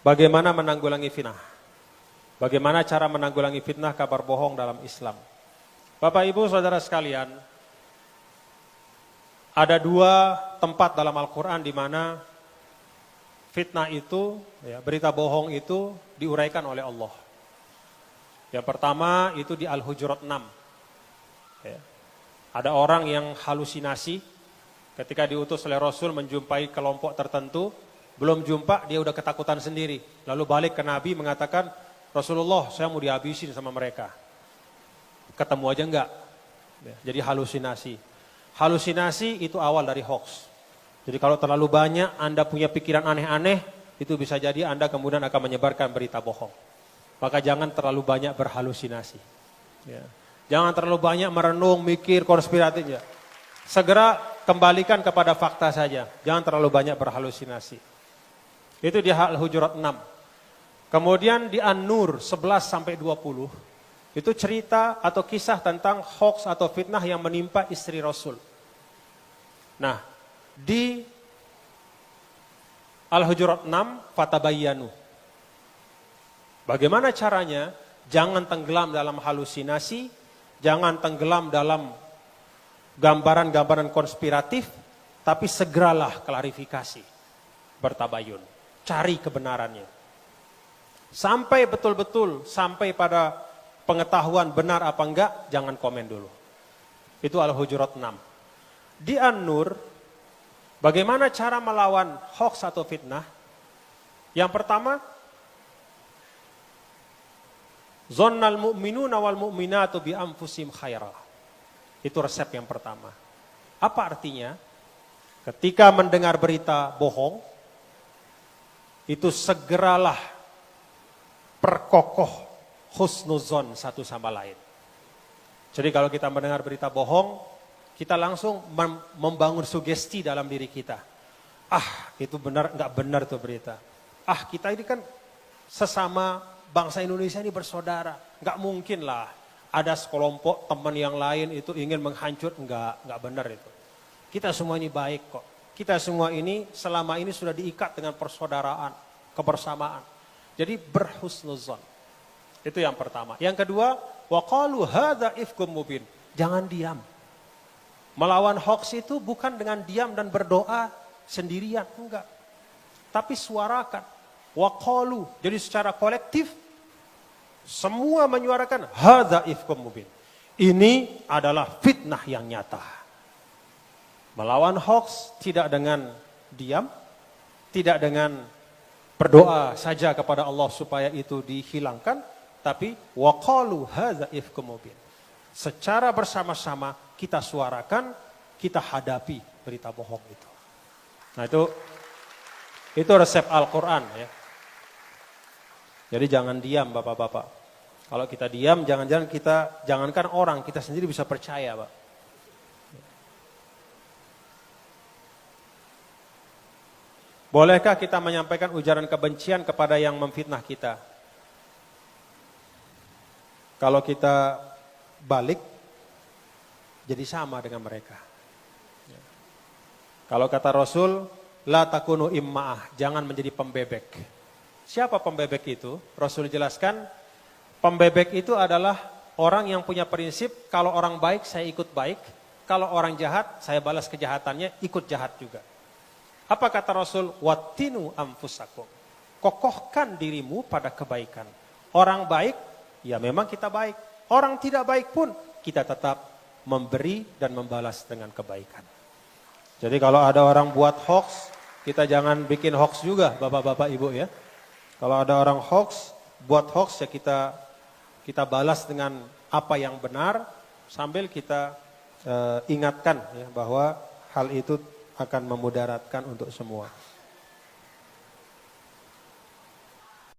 Bagaimana menanggulangi fitnah? Bagaimana cara menanggulangi fitnah kabar bohong dalam Islam? Bapak Ibu Saudara sekalian, ada dua tempat dalam Al-Quran di mana fitnah itu, berita bohong itu diuraikan oleh Allah. Yang pertama itu di Al-Hujurat 6. Ada orang yang halusinasi ketika diutus oleh Rasul menjumpai kelompok tertentu, belum jumpa dia udah ketakutan sendiri. Lalu balik ke Nabi mengatakan, Rasulullah saya mau dihabisin sama mereka. Ketemu aja enggak. Jadi halusinasi. Halusinasi itu awal dari hoax. Jadi kalau terlalu banyak Anda punya pikiran aneh-aneh, itu bisa jadi Anda kemudian akan menyebarkan berita bohong. Maka jangan terlalu banyak berhalusinasi. Jangan terlalu banyak merenung, mikir, konspiratif. Segera kembalikan kepada fakta saja. Jangan terlalu banyak berhalusinasi. Itu di Al-Hujurat 6. Kemudian di An-Nur 11-20, itu cerita atau kisah tentang hoax atau fitnah yang menimpa istri Rasul. Nah, di Al-Hujurat 6, fatabayyanu. Bagaimana caranya? Jangan tenggelam dalam halusinasi, jangan tenggelam dalam gambaran-gambaran konspiratif, tapi segeralah klarifikasi, bertabayun, cari kebenarannya. Sampai betul-betul, sampai pada pengetahuan benar apa enggak, jangan komen dulu. Itu Al-Hujurat 6. Di An-Nur, bagaimana cara melawan hoax atau fitnah? Yang pertama, Zonnal mu'minuna wal mu'minatu bi anfusihim khaira. Itu resep yang pertama. Apa artinya? Ketika mendengar berita bohong, itu segeralah perkokoh husnuzon satu sama lain. Jadi kalau kita mendengar berita bohong, kita langsung membangun sugesti dalam diri kita. Itu benar, enggak benar tuh berita. Kita ini kan sesama bangsa Indonesia ini bersaudara. Enggak mungkin lah ada sekelompok teman yang lain itu ingin menghancur. Enggak benar itu. Kita semua ini baik kok. Kita semua ini selama ini sudah diikat dengan persaudaraan, kebersamaan. Jadi berhusnuzon. Itu yang pertama. Yang kedua, waqalu hadza ifkum mubin. Jangan diam. Melawan hoax itu bukan dengan diam dan berdoa sendirian, enggak. Tapi suarakan. Waqalu. Jadi secara kolektif semua menyuarakan hadza ifkum mubin. Ini adalah fitnah yang nyata. Melawan hoax tidak dengan diam, tidak dengan berdoa saja kepada Allah supaya itu dihilangkan, tapi waqalu hadza ifkum mubin. Secara bersama-sama kita suarakan, kita hadapi berita bohong itu. Nah, itu resep Al-Qur'an ya. Jadi jangan diam Bapak-bapak. Kalau kita diam, jangankan orang, kita sendiri bisa percaya, Pak. Bolehkah kita menyampaikan ujaran kebencian kepada yang memfitnah kita? Kalau kita balik, jadi sama dengan mereka. Kalau kata Rasul, la takunu imma'ah, jangan menjadi pembebek. Siapa pembebek itu? Rasul jelaskan, pembebek itu adalah orang yang punya prinsip, kalau orang baik saya ikut baik, kalau orang jahat saya balas kejahatannya, ikut jahat juga. Apa kata Rasul? Wattinu anfusakum. Kokohkan dirimu pada kebaikan. Orang baik, ya memang kita baik. Orang tidak baik pun, kita tetap memberi dan membalas dengan kebaikan. Jadi kalau ada orang buat hoax, kita jangan bikin hoax juga Bapak-bapak Ibu ya. Kalau ada orang hoax, buat hoax ya kita balas dengan apa yang benar, sambil kita ingatkan ya, bahwa hal itu akan memudaratkan untuk semua.